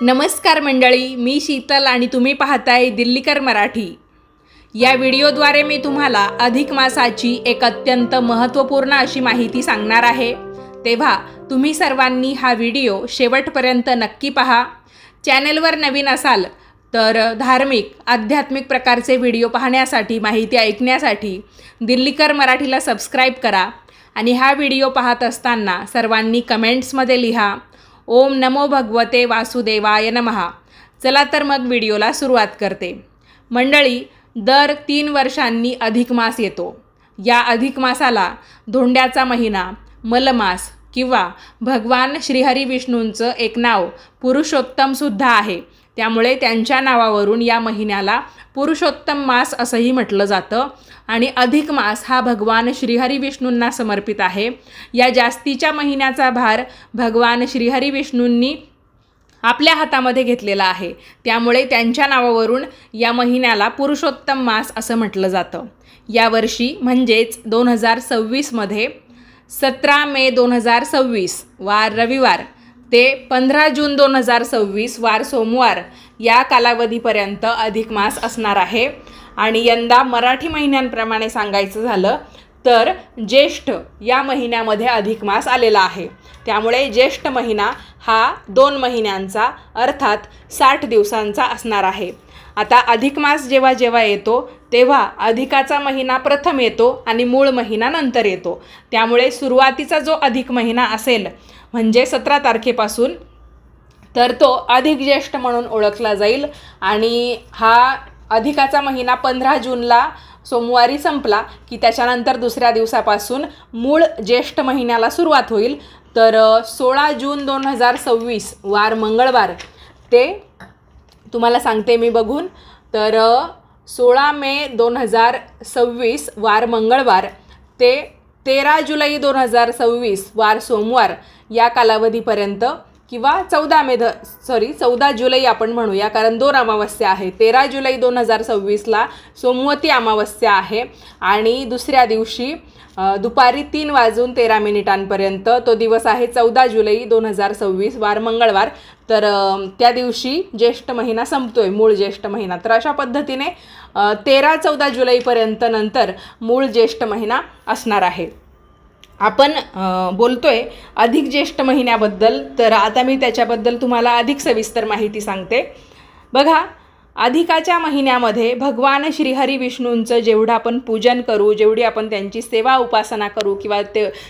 नमस्कार मंडळी, मी शीतल आणि तुम्ही पाहताय दिल्लीकर मराठी। या व्हिडिओद्वारे मी तुम्हाला अधिक मासाची एक अत्यंत महत्त्वपूर्ण अशी माहिती सांगणार आहे। तेव्हा तुम्ही सर्वांनी हा व्हिडिओ शेवटपर्यंत नक्की पहा। चॅनलवर नवीन असाल तर धार्मिक आध्यात्मिक प्रकारचे व्हिडिओ पाहण्यासाठी, माहिती ऐकण्यासाठी दिल्लीकर मराठीला सबस्क्राइब करा आणि हा व्हिडिओ पाहत असताना सर्वांनी कमेंट्समध्ये लिहा ओम नमो भगवते वासुदेवाय नमः। चला तर मग व्हिडिओला सुरुवात करते। मंडळी, दर 3 वर्षांनी अधिक मास येतो। या अधिक मासाला धोंड्याचा महिना, मलमास किंवा भगवान श्रीहरी विष्णूंचं एक नाव पुरुषोत्तमसुद्धा आहे। त्यामुळे त्यांच्या नावावरून या महिन्याला पुरुषोत्तम मास असंही म्हटलं जातं आणि अधिक मास हा भगवान श्रीहरी विष्णूंना समर्पित आहे। या जास्तीच्या महिन्याचा भार भगवान श्रीहरी विष्णूंनी आपल्या हातामध्ये घेतलेला आहे। त्यामुळे त्यांच्या नावावरून या महिन्याला पुरुषोत्तम मास असं म्हटलं जातं। यावर्षी म्हणजेच 2026मध्ये 17 मे 2026 वार रविवार ते 15 जून 2026 वार सोमवार या कालावधीपर्यंत अधिक मास असणार आहे। आणि यंदा मराठी महिन्यांप्रमाणे सांगायचं झालं तर ज्येष्ठ या महिन्यामध्ये अधिक मास आलेला आहे। त्यामुळे ज्येष्ठ महिना हा 2 महिन्यांचा अर्थात 60 दिवसांचा असणार आहे। आता अधिक मास जेव्हा जेव्हा येतो तेव्हा अधिकाचा महिना प्रथम येतो आणि मूळ महिना नंतर येतो। त्यामुळे सुरुवातीचा जो अधिक महिना असेल म्हणजे 17 तारखेपासून तर तो अधिक ज्येष्ठ म्हणून ओळखला जाईल आणि हा अधिकाचा महिना 15 जूनला सोमवारी संपला की त्याच्यानंतर दुसऱ्या दिवसापासून मूळ ज्येष्ठ महिन्याला सुरुवात होईल। तर 16 जून 2026 वार मंगळवार ते तुम्हाला सांगते मी बघून, तर 16 मे 2026 वार मंगळवार ते 13 जुलै 2026 वार सोमवार या कालावधीपर्यंत किंवा 14 जुलै आपण म्हणूया, कारण 2 अमावस्या आहे। 13 जुलै 2026ला सोमवती अमावस्या आहे आणि दुसऱ्या दिवशी दुपारी 3 वाजून 13 मिनिटांपर्यंत तो दिवस आहे 14 जुलै 2026 वार मंगळवार। तर त्या दिवशी ज्येष्ठ महिना संपतोय, मूळ ज्येष्ठ महिना। तर अशा पद्धतीने 13-14 जुलैपर्यंत नंतर मूळ ज्येष्ठ महिना असणार आहे। आपण बोलतोय अधिक ज्येष्ठ महिन्याबद्दल, तर आता मी त्याच्याबद्दल तुम्हाला अधिक सविस्तर माहिती सांगते। बघा, अधिकाच्या महिन्यामध्ये भगवान श्रीहरी विष्णूंचं जेवढं आपण पूजन करू, जेवढी आपण त्यांची सेवा उपासना करू किंवा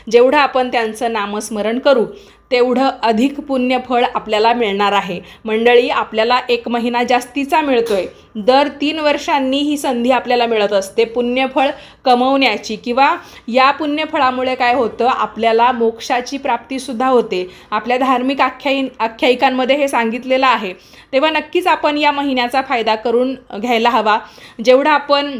जेवढं आपण त्यांचं नामस्मरण करू तेवढं अधिक पुण्यफळ आपल्याला मिळणार आहे। मंडळी, आपल्याला 1 महिना जास्तीचा मिळतोय। दर 3 वर्षांनी ही संधी आपल्याला मिळत असते पुण्यफळ कमवण्याची, किंवा या पुण्यफळामुळे काय होतं, आपल्याला मोक्षाची प्राप्तीसुद्धा होते। आपल्या धार्मिक आख्यायिकांमध्ये हे सांगितलेलं आहे। तेव्हा नक्कीच आपण या महिन्याचा फायदा करून घ्यायला हवा। जेवढं आपण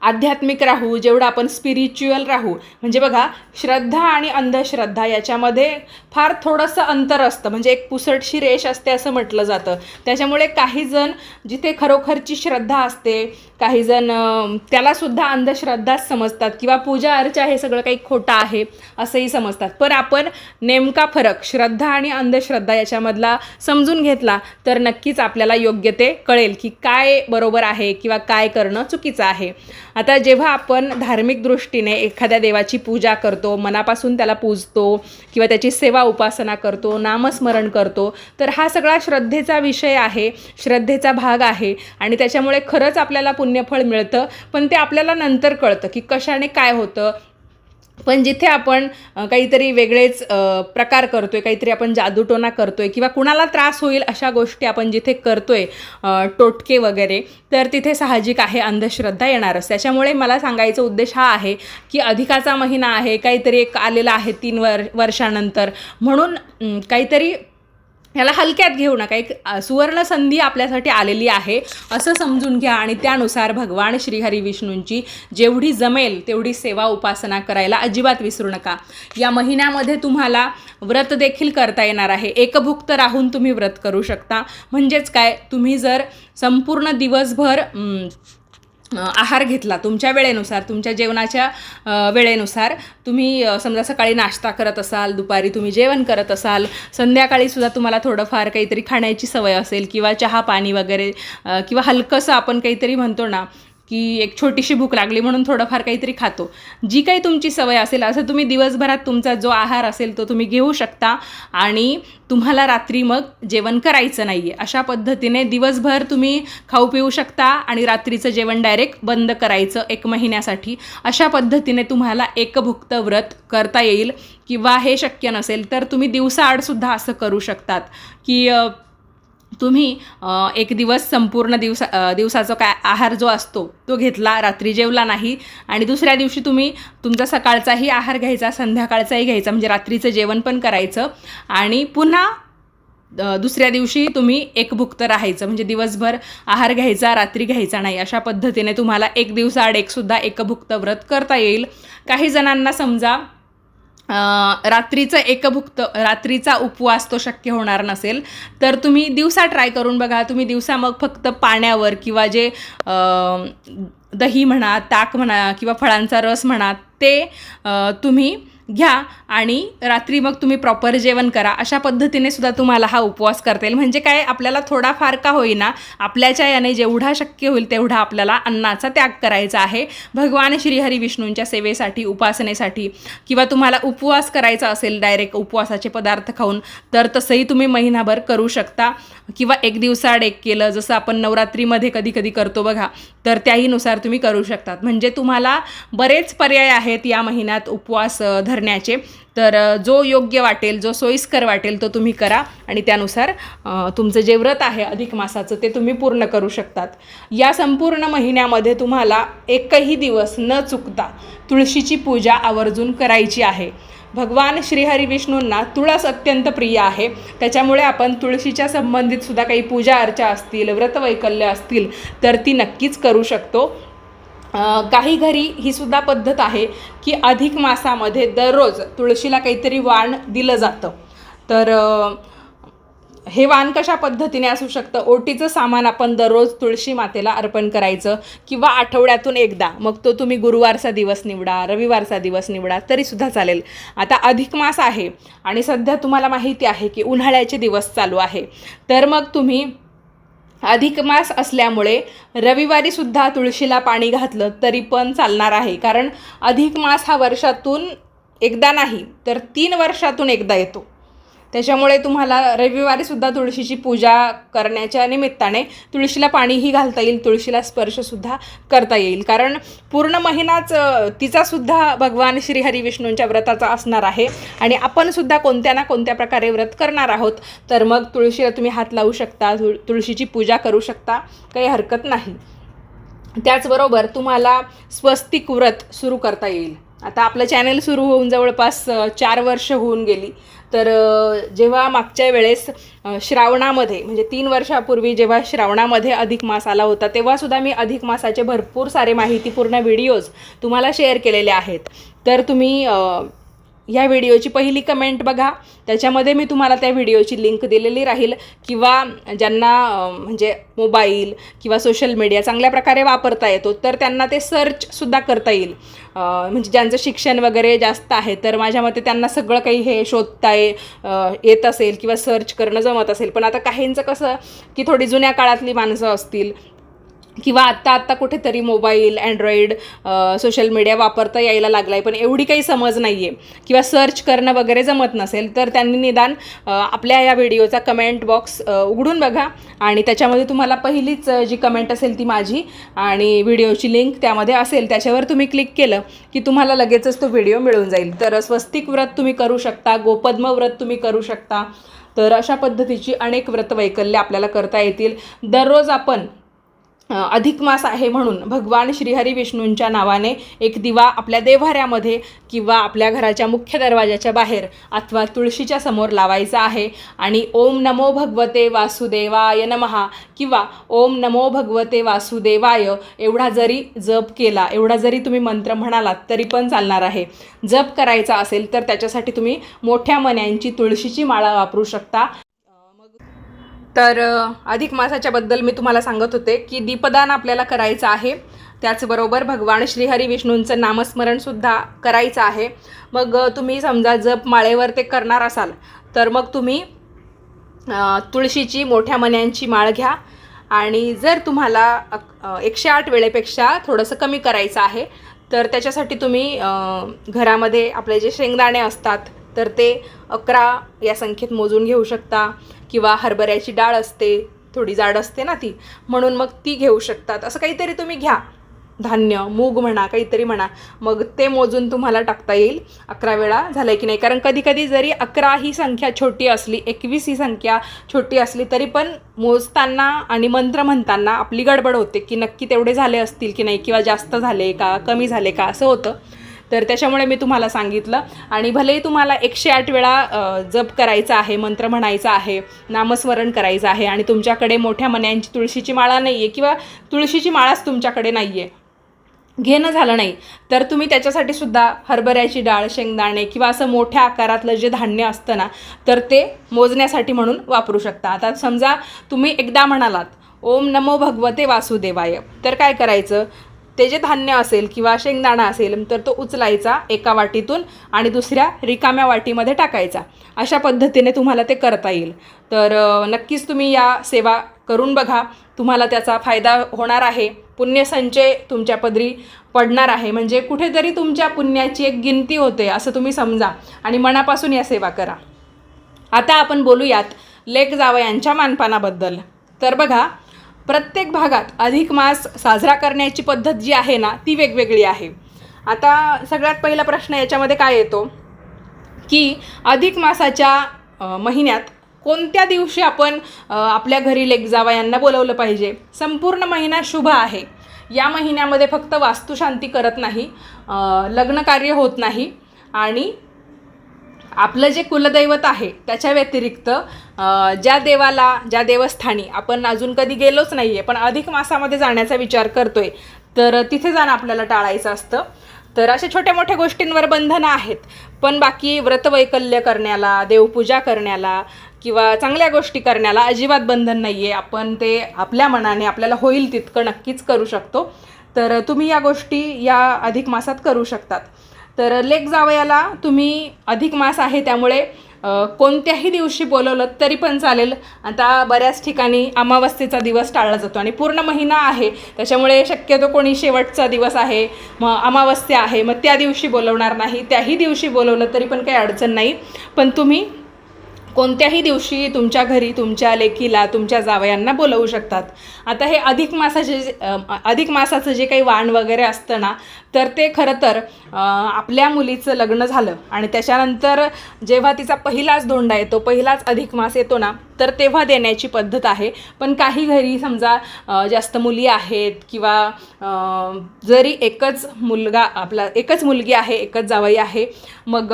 आध्यात्मिक राहू, जेवढं आपण स्पिरिच्युअल राहू, म्हणजे बघा, श्रद्धा आणि अंधश्रद्धा याच्यामध्ये फार थोडंसं अंतर असतं, म्हणजे एक पुसटशी रेष असते असं म्हटलं जातं। त्याच्यामुळे काही जण जिथे खरोखरची श्रद्धा असते, काही जण त्यालासुद्धा अंधश्रद्धाच समजतात किंवा पूजा अर्चा हे सगळं काही खोटं आहे असंही समजतात। पण आपण नेमका फरक श्रद्धा आणि अंधश्रद्धा याच्यामधला समजून घेतला तर नक्कीच आपल्याला योग्य ते कळेल की काय बरोबर आहे किंवा काय करणं चुकीचं आहे। आता जेव्हा आपण धार्मिक दृष्टीने एखाद्या देवाची पूजा करतो, मनापासून त्याला पूजतो किंवा त्याची सेवा उपासना करतो, नामस्मरण करतो, तर हा सगळा श्रद्धेचा विषय आहे, श्रद्धेचा भाग आहे आणि त्याच्यामुळे खरंच आपल्याला पुण्यफळ मिळतं। पण ते आपल्याला नंतर कळतं की कशाने काय होतं। पण जिथे आपण काहीतरी वेगळेच प्रकार करतोय, काहीतरी आपण जादूटोना करतोय किंवा कुणाला त्रास होईल अशा गोष्टी आपण जिथे करतोय, टोटके वगैरे, तर तिथे साहजिक आहे अंधश्रद्धा येणारच। त्याच्यामुळे मला सांगायचा उद्देश हा आहे की अधिकाचा महिना आहे, काहीतरी एक आलेला आहे 3 वर्षानंतर, म्हणून काहीतरी याला हलक्यात घेऊ नका। एक सुवर्ण संधी आपल्यासाठी आलेली आहे असं समजून घ्या आणि त्यानुसार भगवान श्रीहरी विष्णूंची जेवढी जमेल तेवढी सेवा उपासना करायला अजिबात विसरू नका। या महिन्यामध्ये तुम्हाला व्रत देखील करता येणार आहे। एकभुक्त राहून तुम्ही व्रत करू शकता। म्हणजेच काय, तुम्ही जर संपूर्ण दिवसभर आहार घेतला तुमच्या वेळेनुसार, तुमच्या जेवणाच्या वेळेनुसार, तुम्ही समजा सकाळी नाश्ता करत असाल, दुपारी तुम्ही जेवण करत असाल, संध्याकाळीसुद्धा तुम्हाला थोडंफार काहीतरी खाण्याची सवय असेल किंवा चहा पाणी वगैरे किंवा हलकंसं आपण काहीतरी म्हणतो ना की एक छोटीशी भूक लागली म्हणून थोडंफार काहीतरी खातो, जी काही तुमची सवय असेल असं तुम्ही दिवसभरात तुमचा जो आहार असेल तो तुम्ही घेऊ शकता आणि तुम्हाला रात्री मग जेवण करायचं नाही आहे. अशा पद्धतीने दिवसभर तुम्ही खाऊ पिऊ शकता आणि रात्रीचं जेवण डायरेक्ट बंद करायचं 1 महिन्यासाठी. अशा पद्धतीने तुम्हाला एकभुक्त व्रत करता येईल. किंवा हे शक्य नसेल तर तुम्ही दिवसाआडसुद्धा असं करू शकतात की तुम्ही एक दिवस संपूर्ण दिवसाचा काय आहार जो असतो तो घेतला, रात्री जेवला नाही आणि दुसऱ्या दिवशी तुम्ही तुमचा सकाळचाही आहार घ्यायचा, संध्याकाळचाही घ्यायचा, म्हणजे रात्रीचं जेवण पण करायचं आणि पुन्हा दुसऱ्या दिवशी तुम्ही एकभुक्त राहायचं, म्हणजे दिवसभर आहार घ्यायचा, रात्री घ्यायचा नाही. अशा पद्धतीने तुम्हाला एक दिवसाआड एकसुद्धा एकभुक्त व्रत करता येईल. काही जणांना समजा रात्रीचा उपवास तो शक्य होणार नसेल तर तुम्ही दिवसा ट्राय करून बघा. तुम्ही दिवसा मग फक्त पाण्यावर किंवा जे दही म्हणा, ताक म्हणा किंवा फळांचा रस म्हणा ते तुम्ही घ्या आणि रात्री मग तुम्ही प्रॉपर जेवण करा. अशा पद्धतीने सुद्धा तुम्हाला हा उपवास करता येईल. म्हणजे काय, आपल्याला थोडाफार का होईना आपल्याच्या याने जेवढा शक्य होईल तेवढा आपल्याला अन्नाचा त्याग करायचा आहे भगवान श्रीहरी विष्णूंच्या सेवेसाठी, उपासनेसाठी. किंवा तुम्हाला उपवास करायचा असेल डायरेक्ट उपवासाचे पदार्थ खाऊन तर तसंही तुम्ही महिनाभर करू शकता किंवा एक दिवसाआड एक केलं, जसं आपण नवरात्रीमध्ये कधी कधी करतो बघा, तर त्याहीनुसार तुम्ही करू शकतात. म्हणजे तुम्हाला बरेच पर्याय आहेत या महिन्यात उपवास धरण्याचे. तर जो योग्य वाटेल, जो सोयीस्कर वाटेल तो तुम्ही करा आणि त्यानुसार तुमचं जे व्रत आहे अधिक मासाचं ते तुम्ही पूर्ण करू शकतात. या संपूर्ण महिन्यामध्ये तुम्हाला एकही दिवस न चुकता तुळशीची पूजा आवर्जून करायची आहे. भगवान श्रीहरी विष्णूंना तुळस अत्यंत प्रिय आहे. त्याच्यामुळे आपण तुळशीच्या संबंधित सुद्धा काही पूजा अर्चा असतील, व्रतवैकल्य असतील तर ती नक्कीच करू शकतो. काही घरी ही सुद्धा पद्धत आहे की अधिक मासामध्ये दररोज तुळशीला काहीतरी वाण दिलं जातं. तर हे वाण कशा पद्धतीने असू शकतं, ओटीचं सामान आपण दररोज तुळशी मातेला अर्पण करायचं किंवा आठवड्यातून एकदा, मग तो तुम्ही गुरुवारचा दिवस निवडा, रविवारचा दिवस निवडा तरीसुद्धा चालेल. आता अधिक मास आहे आणि सध्या तुम्हाला माहिती आहे की उन्हाळ्याचे दिवस चालू आहे, तर मग तुम्ही अधिक मास असल्यामुळे रविवारीसुद्धा तुळशीला पाणी घातलं तरी पण चालणार आहे. कारण अधिक मास हा वर्षातून एकदा नाही तर 3 वर्षातून एकदा येतो. त्याच्यामुळे तुम्हाला रविवारीसुद्धा तुळशीची पूजा करण्याच्या निमित्ताने तुळशीला पाणीही घालता येईल, तुळशीला स्पर्शसुद्धा करता येईल. कारण पूर्ण महिनाच तिचासुद्धा भगवान श्रीहरी विष्णूंच्या व्रताचा असणार आहे आणि आपणसुद्धा कोणत्या ना कोणत्या प्रकारे व्रत करणार आहोत. तर मग तुळशीला तुम्ही हात लावू शकता, तुळशीची पूजा करू शकता, काही हरकत नाही. त्याचबरोबर तुम्हाला स्वस्तिक व्रत सुरू करता येईल. आता आपलं चॅनल सुरू होऊन जवळपास 4 वर्ष होऊन गेली. तर जेव्हा मागच्या वेळेस श्रावणामध्ये म्हणजे 3 वर्षापूर्वी जेव्हा श्रावणामध्ये अधिक मास आला होता तेव्हासुद्धा मी अधिक मासाचे भरपूर सारे माहितीपूर्ण व्हिडिओज तुम्हाला शेअर केलेले आहेत. तर तुम्ही ह्या व्हिडिओची पहिली कमेंट बघा, त्याच्यामध्ये मी तुम्हाला त्या व्हिडिओची लिंक दिलेली राहील. किंवा ज्यांना म्हणजे मोबाईल किंवा सोशल मीडिया चांगल्या प्रकारे वापरता येतो तर त्यांना ते सर्चसुद्धा करता येईल. म्हणजे ज्यांचं शिक्षण वगैरे जास्त आहे तर माझ्या मते त्यांना सगळं काही हे शोधता येत असेल किंवा सर्च करणं जमत असेल. पण आता काहींचं कसं की थोडी जुन्या काळातली माणसं असतील किंवा आत्ता कुठेतरी मोबाईल, अँड्रॉईड, सोशल मीडिया वापरता यायला लागला आहे पण एवढी काही समज नाही आहे किंवा सर्च करणं वगैरे जमत नसेल तर त्यांनी निदान आपल्या या व्हिडिओचा कमेंट बॉक्स उघडून बघा आणि त्याच्यामध्ये तुम्हाला पहिलीच जी कमेंट असेल ती माझी आणि व्हिडिओची लिंक त्यामध्ये असेल, त्याच्यावर तुम्ही क्लिक केलं की तुम्हाला लगेचच तो व्हिडिओ मिळून जाईल. तर स्वस्तिक व्रत तुम्ही करू शकता, गोपद्म व्रत तुम्ही करू शकता. तर अशा पद्धतीची अनेक व्रतवैकल्य आपल्याला करता येतील. दररोज आपण अधिक मास आहे म्हणून भगवान श्रीहरी विष्णूंच्या नावाने एक दिवा आपल्या देव्हाऱ्यामध्ये किंवा आपल्या घराच्या मुख्य दरवाजाच्या बाहेर अथवा तुळशीच्या समोर लावायचा आहे आणि ओम नमो भगवते वासुदेवाय नमः किंवा ओम नमो भगवते वासुदेवाय एवढा जरी जप केला, एवढा जरी तुम्ही मंत्र म्हणालात तरी पण चालणार आहे. जप करायचा असेल तर त्याच्यासाठी तुम्ही मोठ्या मण्यांची तुळशीची माळा वापरू शकता. तर अधिक मासाच्याबद्दल मी तुम्हाला सांगत होते की दीपदान आपल्याला करायचं आहे. त्याचबरोबर भगवान श्रीहरी विष्णूंचं नामस्मरणसुद्धा करायचं आहे. मग तुम्ही समजा जप माळेवर ते करणार असाल तर मग तुम्ही तुळशीची मोठ्या मण्यांची माळ घ्या. आणि जर तुम्हाला 108 वेळेपेक्षा थोडंसं कमी करायचं आहे तर त्याच्यासाठी तुम्ही घरामध्ये आपले जे शेंगदाणे असतात तर ते 11 या संख्येत मोजून घेऊ शकता. किंवा हरभऱ्याची डाळ असते, थोडी जाड असते ना ती, म्हणून मग ती घेऊ शकतात. असं काहीतरी तुम्ही घ्या, धान्य, मूग म्हणा, काहीतरी म्हणा, मग ते मोजून तुम्हाला टाकता येईल 11 वेळा झालं की नाही. कारण कधी कधी जरी 11 ही संख्या छोटी असली, 21 ही संख्या छोटी असली तरी पण मोजताना आणि मंत्र म्हणताना आपली गडबड होते की नक्की तेवढे झाले असतील की नाही, किंवा जास्त झाले का, कमी झाले का, असं होतं. तर त्याच्यामुळे मी तुम्हाला सांगितलं. आणि भलेही तुम्हाला 108 वेळा जप करायचा आहे, मंत्र म्हणायचा आहे, नामस्मरण करायचं आहे आणि तुमच्याकडे मोठ्या मण्यांची तुळशीची माळा नाही आहे किंवा तुळशीची माळाच तुमच्याकडे नाही आहे, घेणं झालं नाही, तर तुम्ही त्याच्यासाठी सुद्धा हरभऱ्याची डाळ, शेंगदाणे किंवा असं मोठ्या आकारातलं जे धान्य असतं ना तर ते मोजण्यासाठी म्हणून वापरू शकता. आता समजा तुम्ही एकदा म्हणालात ओम नमो भगवते वासुदेवाय, तर काय करायचं, ते जे धान्य असेल किंवा शेंगदाणा असेल तर तो उचलायचा एका वाटीतून आणि दुसऱ्या रिकाम्या वाटीमध्ये टाकायचा. अशा पद्धतीने तुम्हाला ते करता येईल. तर नक्कीच तुम्ही या सेवा करून बघा, तुम्हाला त्याचा फायदा होणार आहे. पुण्यसंचय तुमच्या पदरी पडणार आहे. म्हणजे कुठेतरी तुमच्या पुण्याची एक गिनती होते असं तुम्ही समजा आणि मनापासून या सेवा करा. आता आपण बोलूयात लेक जावयांच्या मानपानाबद्दल. तर बघा, प्रत्येक भागात अधिक मास साजरा करण्याची पद्धत जी आहे ना ती वेगवेगळी आहे. आता सगळ्यात पहिला प्रश्न याच्यामध्ये काय येतो की अधिक मासाच्या महिन्यात कोणत्या दिवशी आपण आपल्या घरी लेक जावयांना बोलवलं पाहिजे. संपूर्ण महिना शुभ आहे. या महिन्यामध्ये फक्त वास्तुशांती करत नाही, लग्न कार्य होत नाही आणि आपलं जे कुलदैवत आहे त्याच्या व्यतिरिक्त ज्या देवाला, ज्या देवस्थानी आपण अजून कधी गेलोच नाही आहे पण अधिक मासामध्ये जाण्याचा विचार करतोय तर तिथे जाणं आपल्याला टाळायचं असतं. तर अशा छोट्या मोठ्या गोष्टींवर बंधनं आहेत, पण बाकी व्रतवैकल्य करण्याला, देवपूजा करण्याला किंवा चांगल्या गोष्टी करण्याला अजिबात बंधन नाही आहे. आपण ते आपल्या मनाने आपल्याला होईल तितकं नक्कीच करू शकतो. तर तुम्ही या गोष्टी या अधिक मासात करू शकतात. तर लेक जावयाला तुम्ही अधिक मास आहे त्यामुळे कोणत्याही दिवशी बोलवलं तरी पण चालेल. आता बऱ्याच ठिकाणी अमावस्येचा दिवस टाळला जातो आणि पूर्ण महिना आहे त्याच्यामुळे शक्यतो कोणी शेवटचा दिवस आहे, मग अमावस्या आहे, मग त्या दिवशी बोलवणार नाही. त्याही दिवशी बोलवलं तरी पण काही अडचण नाही. पण तुम्ही कोणत्याही दिवशी तुमच्या घरी तुमच्या लेकीला, तुमच्या जावयांना बोलवू शकतात. आता हे अधिक मासाचं जे काही वाण वगैरे असतं ना तर ते खरं तर आपल्या मुलीचं लग्न झालं आणि त्याच्यानंतर जेव्हा तिचा पहिलाच धोंडा येतो, पहिलाच अधिक मास येतो ना तर तेव्हा देण्याची पद्धत आहे. पण काही घरी समजा जास्त मुली आहेत किंवा जरी एकच मुलगी आहे, एकच जावई आहे, मग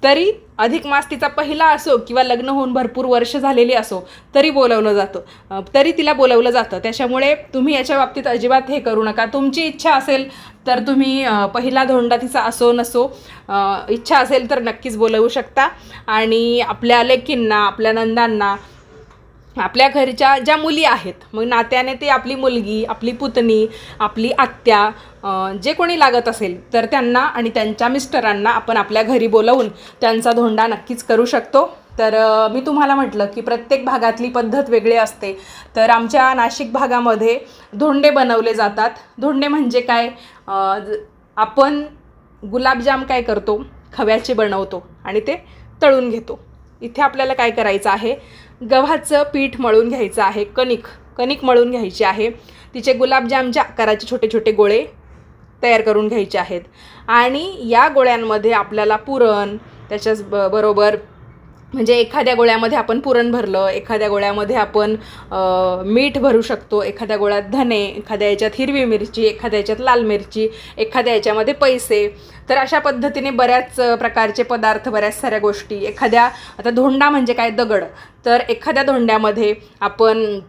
तरी अधिक मास तिचा पहिला असो किंवा लग्न होऊन भरपूर वर्ष झालेली असो तरी तिला बोलवलं जातं. त्याच्यामुळे तुम्ही याच्या बाबतीत अजिबात हे करू नका. तुमची इच्छा असेल तर तुम्ही पहिला धोंडा तिचा असो नसो, इच्छा असेल तर नक्कीच बोलवू शकता. आणि आपल्या लेकींना, आपल्या नंदांना, आपल्या घरच्या ज्या मुली आहेत, मग नात्याने ते आपली मुलगी, आपली पुतणी, आपली आत्या, जे कोणी लागत असेल तर त्यांना आणि त्यांच्या मिस्टरांना आपण आपल्या घरी बोलवून त्यांचा धोंडा नक्कीच करू शकतो. तर मी तुम्हाला म्हटलं की प्रत्येक भागातली पद्धत वेगळी असते. तर आमच्या नाशिक भागामध्ये धोंडे बनवले जातात. धोंडे म्हणजे काय, आपण गुलाबजाम काय करतो, खव्याचे बनवतो आणि ते तळून घेतो. इथे आपल्याला काय करायचं आहे, गव्हाचं पीठ मळून घ्यायचं आहे, कणिक मळून घ्यायची आहे. तिचे गुलाबजामच्या आकाराचे छोटे छोटे गोळे तयार करून घ्यायचे आहेत आणि या गोळ्यांमध्ये आपल्याला पुरण, त्याच्याच बरोबर म्हणजे एखाद्या गोळ्यामध्ये आपण पुरण भरलं, एखाद्या गोळ्यामध्ये आपण मीठ भरू शकतो, एखाद्या गोळ्यात धने, एखाद्या याच्यात हिरवी मिरची, एखाद्या याच्यात लाल मिरची, एखाद्या याच्यामध्ये पैसे. तर अशा पद्धतीने बऱ्याच प्रकारचे पदार्थ, बऱ्याच साऱ्या गोष्टी. आता धोंडा म्हणजे काय, दगड, तर एखाद्या धोंड्यामध्ये आपण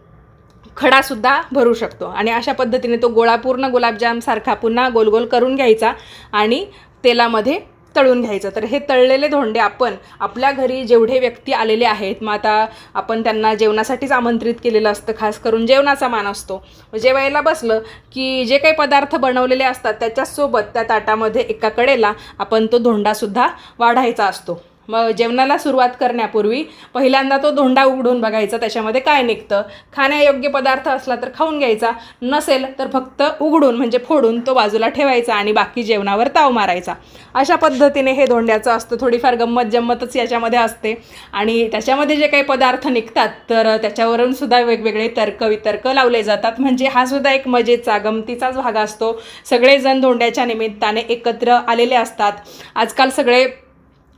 खडासुद्धा भरू शकतो आणि अशा पद्धतीने तो गोळा पूर्ण गुलाबजामसारखा पुन्हा गोल गोल करून घ्यायचा आणि तेलामध्ये तळून घ्यायचं. तर हे तळलेले धोंडे आपण आपल्या घरी जेवढे व्यक्ती आलेले आहेत, मग आता आपण त्यांना जेवणासाठीच आमंत्रित केलेलं असतं, खास करून जेवणाचा मान असतो. जेवायला बसलं की जे काही पदार्थ बनवलेले असतात त्याच्यासोबत त्या ताटामध्ये एका कडेला आपण तो धोंडासुद्धा वाढायचा असतो. मग जेवणाला सुरुवात करण्यापूर्वी पहिल्यांदा तो धोंडा उघडून बघायचा, त्याच्यामध्ये काय निघतं. खाण्यायोग्य पदार्थ असला तर खाऊन घ्यायचा, नसेल तर फक्त उघडून म्हणजे फोडून तो बाजूला ठेवायचा आणि बाकी जेवणावर ताव मारायचा. अशा पद्धतीने हे धोंड्याचं असतं. थोडीफार गंमत याच्यामध्ये असते आणि त्याच्यामध्ये जे काही पदार्थ निघतात तर त्याच्यावरून सुद्धा वेगवेगळे तर्कवितर्क लावले जातात. म्हणजे हा सुद्धा एक मजेचा गमतीचाच भाग असतो. सगळेजण धोंड्याच्या निमित्ताने एकत्र आलेले असतात. आजकाल सगळे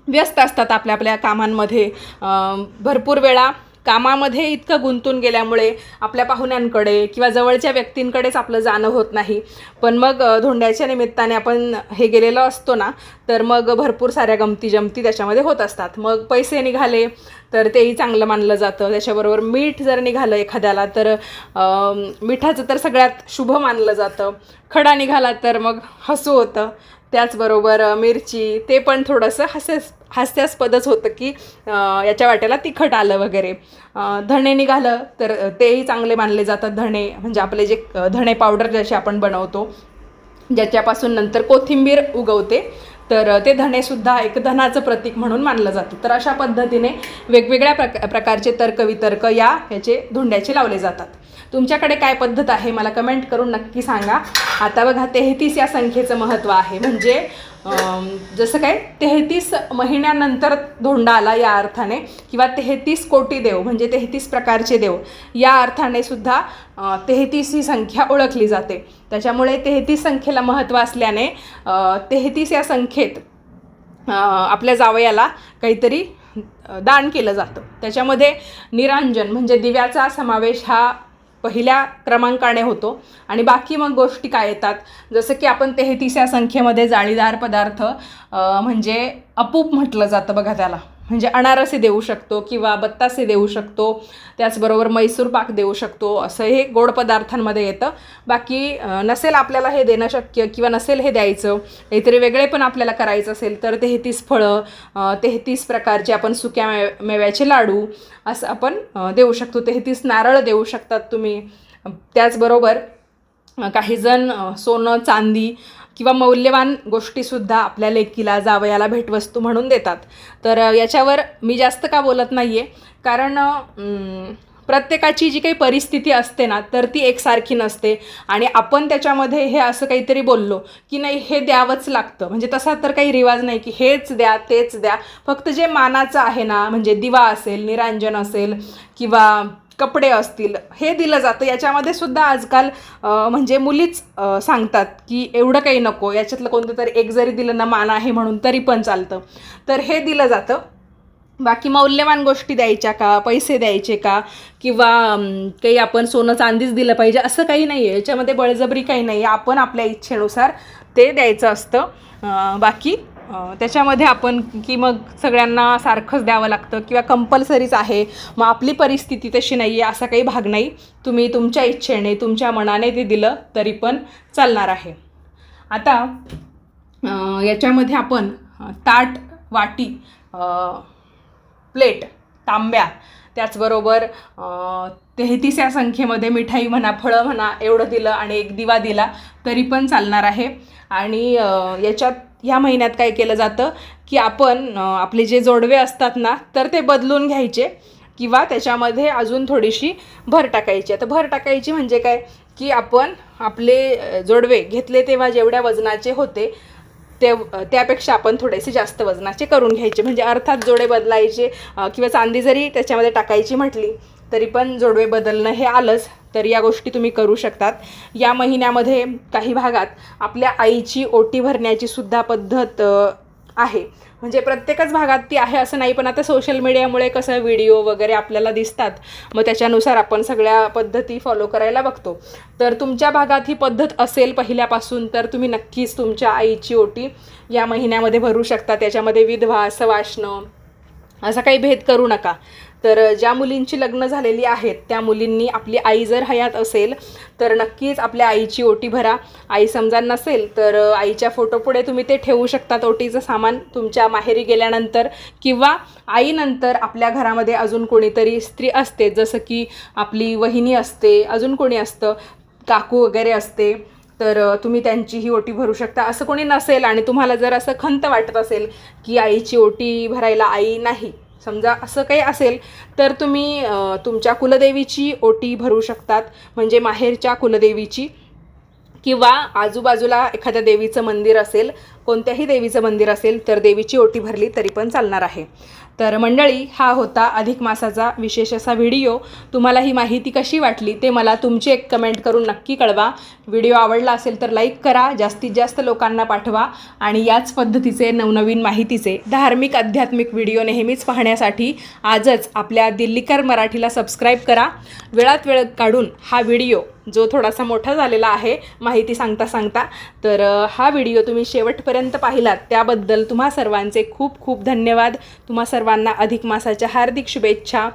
व्यस्त असतात आपल्या आपल्या कामांमध्ये. भरपूर वेळा कामामध्ये इतकं गुंतून गेल्यामुळे आपल्या पाहुण्यांकडे किंवा जवळच्या व्यक्तींकडेच आपलं जाणं होत नाही. पण मग धोंड्याच्या निमित्ताने आपण हे गेलेलो असतो ना, तर मग भरपूर साऱ्या गमती त्याच्यामध्ये होत असतात. मग पैसे निघाले तर तेही चांगलं मानलं जातं. त्याच्याबरोबर मीठ जर निघालं एखाद्याला तर मिठाचं तर सगळ्यात शुभ मानलं जातं. खडा निघाला तर मग हसू होतं. त्याचबरोबर मिरची ते पण थोडंसं हास्यास्पदच होतं की याच्या वाट्याला तिखट आलं वगैरे. धणे निघालं तर तेही चांगले मानले जातात. धणे म्हणजे आपले जे धणे पावडर ज्याची आपण बनवतो, ज्याच्यापासून नंतर कोथिंबीर उगवते, तर ते धणेसुद्धा एक धनाचं प्रतीक म्हणून मानलं जातं. तर अशा पद्धतीने वेगवेगळ्या प्रकारचे तर्कवितर्क याचे धोंड्याचे लावले जातात. तुमच्याकडे काय पद्धत आहे मला कमेंट करून नक्की सांगा. आता बघा 33 या संख्येचं महत्त्व आहे. म्हणजे जसं काय 33 महिन्यानंतर धोंडा आला या अर्थाने, किंवा 33 कोटी देव म्हणजे 33 प्रकारचे देव या अर्थाने सुद्धा 33 ही संख्या ओळखली जाते. त्याच्यामुळे 33 संख्येला महत्त्व असल्याने 33 या संख्येत आपल्या जावयाला काहीतरी दान केलं जातं. त्याच्यामध्ये निरांजन म्हणजे दिव्याचा समावेश हा पहिल्या क्रमांकाने होतो. आणि बाकी मग गोष्टी काय येतात, जसं की आपण 33 या संख्येमध्ये जाळीदार पदार्थ म्हणजे अपूप म्हटलं जातं बघा त्याला. म्हणजे अनारसे देऊ शकतो किंवा बत्तासे देऊ शकतो. त्याचबरोबर मैसूर पाक देऊ शकतो. असं हे गोड पदार्थांमध्ये येतं. बाकी नसेल आपल्याला हे देणं शक्य किंवा नसेल हे द्यायचं, काहीतरी वेगळे पण आपल्याला करायचं असेल तर 33 फळं, 33 प्रकारचे आपण सुक्या मेव्याचे लाडू असं आपण देऊ शकतो. 33 नारळ देऊ शकतात तुम्ही. त्याचबरोबर काहीजण सोनं, चांदी किंवा मौल्यवान गोष्टीसुद्धा आपल्या लेकीला, जावयाला भेटवस्तू म्हणून देतात. तर याच्यावर मी जास्त का बोलत नाही आहे, कारण प्रत्येकाची जी काही परिस्थिती असते ना, तर ती एकसारखी नसते. आणि आपण त्याच्यामध्ये हे असं काहीतरी बोललो की नाही हे द्यावंच लागतं, म्हणजे तसा तर काही रिवाज नाही की हेच द्या तेच द्या. फक्त जे मानाचं आहे ना, म्हणजे दिवा असेल, निरांजन असेल किंवा कपडे असतील, हे दिलं जातं. याच्यामध्ये सुद्धा आजकाल म्हणजे मुलीच सांगतात की एवढं काही नको, याच्यातलं कोणतं तरी एक जरी दिलं ना मान आहे म्हणून तरी पण चालतं. तर हे दिलं जातं. बाकी मौल्यवान गोष्टी द्यायच्या का, पैसे द्यायचे का, किंवा काही आपण सोनं चांदीच दिलं पाहिजे असं काही नाही आहे. याच्यामध्ये बळजबरी काही नाही आहे. आपण आपल्या इच्छेनुसार ते द्यायचं असतं. बाकी त्याच्यामध्ये आपण की मग सगळ्यांना सारखंच द्यावं लागतं किंवा कंपल्सरीच आहे, मग आपली परिस्थिती तशी नाही आहे असा काही भाग नाही. तुम्ही तुमच्या इच्छेने, तुमच्या मनाने ते दिलं तरी पण चालणार आहे. आता याच्यामध्ये आपण ताट, वाटी, प्लेट, तांब्या, त्याचबरोबर 33 या संख्येमध्ये मिठाई म्हणा, फळं म्हणा एवढं दिलं आणि एक दिवा दिला तरी पण चालणार आहे. आणि याच्यात ह्या महिन्यात काय केलं जातं की आपण आपले जे जोडवे असतात ना, तर ते बदलून घ्यायचे किंवा त्याच्यामध्ये अजून थोडीशी भर टाकायची. आता भर टाकायची म्हणजे काय की आपण आपले जोडवे घेतले तेव्हा जेवढ्या वजनाचे होते त्यापेक्षा आपण थोडेसे जास्त वजनाचे करून घ्यायचे. म्हणजे अर्थात जोडे बदलायचे किंवा चांदी जरी त्याच्यामध्ये टाकायची म्हटली तरी पण जोडवे बदलणं हे आलंच. तर या गोष्टी तुम्ही करू शकतात. या महिन्यामध्ये काही भागात आपल्या आईची ओटी भरण्याची सुद्धा पद्धत आहे. म्हणजे प्रत्येकच भागात ती आहे असं नाही, पण आता सोशल मीडियामुळे कसं व्हिडिओ वगैरे आपल्याला दिसतात, मग त्याच्यानुसार आपण सगळ्या पद्धती फॉलो करायला बघतो. तर तुमच्या भागात ही पद्धत असेल पहिल्यापासून तर तुम्ही नक्कीच तुमच्या आईची ओटी या महिन्यामध्ये भरू शकता. त्याच्यामध्ये विधवा, सवाष्ण असा काही भेद करू नका. तर ज्या मुलींची लग्न झालेली आहेत त्या मुलींनी आपली आई जर हयात असेल तर नक्कीच आपल्या आईची ओटी भरा. आई समजा नसेल तर आईच्या फोटोपुढे तुम्ही ते ठेवू शकतात ओटीचं सामान तुमच्या माहेरी गेल्यानंतर, किंवा आईनंतर आपल्या घरामध्ये अजून कोणीतरी स्त्री असते, जसं की आपली वहिनी असते, अजून कोणी असतं, काकू वगैरे असते, तर तुम्ही त्यांची ही ओटी भरू शकता. असं कोणी नसेल आणि तुम्हाला जर असं खंत वाटत असेल की आईची ओटी भरायला आई नाही, समजा असं काही असेल, तर तुम्ही तुमच्या कुलदेवीची ओटी भरू शकतात, म्हणजे माहेरच्या कुलदेवीची, किंवा आजूबाजूला एखाद्या देवीचं मंदिर असेल, कोणत्याही देवीचं मंदिर असेल तर देवीची ओटी भरली तरी पण चालणार आहे. तर मंडळी, हा होता अधिक मासाचा विशेष असा व्हिडिओ. तुम्हाला ही माहिती कशी वाटली ते मला तुमची एक कमेंट करून नक्की कळवा. व्हिडिओ आवडला असेल तर लाईक करा, जास्तीत जास्त लोकांना पाठवा आणि याच पद्धतीचे नवनवीन माहितीचे धार्मिक आध्यात्मिक व्हिडिओ नेहमीच पाहण्यासाठी आजच आपल्या दिल्लीकर मराठीला सबस्क्राईब करा. वेळात वेळ काढून हा व्हिडिओ, जो थोडासा मोठा झालेला आहे माहिती सांगता सांगता, तर हा व्हिडिओ तुम्ही शेवटपर्यंत पाहिलात त्याबद्दल तुम्हा सर्वांचे खूप खूप धन्यवाद. तुम्हा सर्वांना अधिक मासाच्या हार्दिक शुभेच्छा.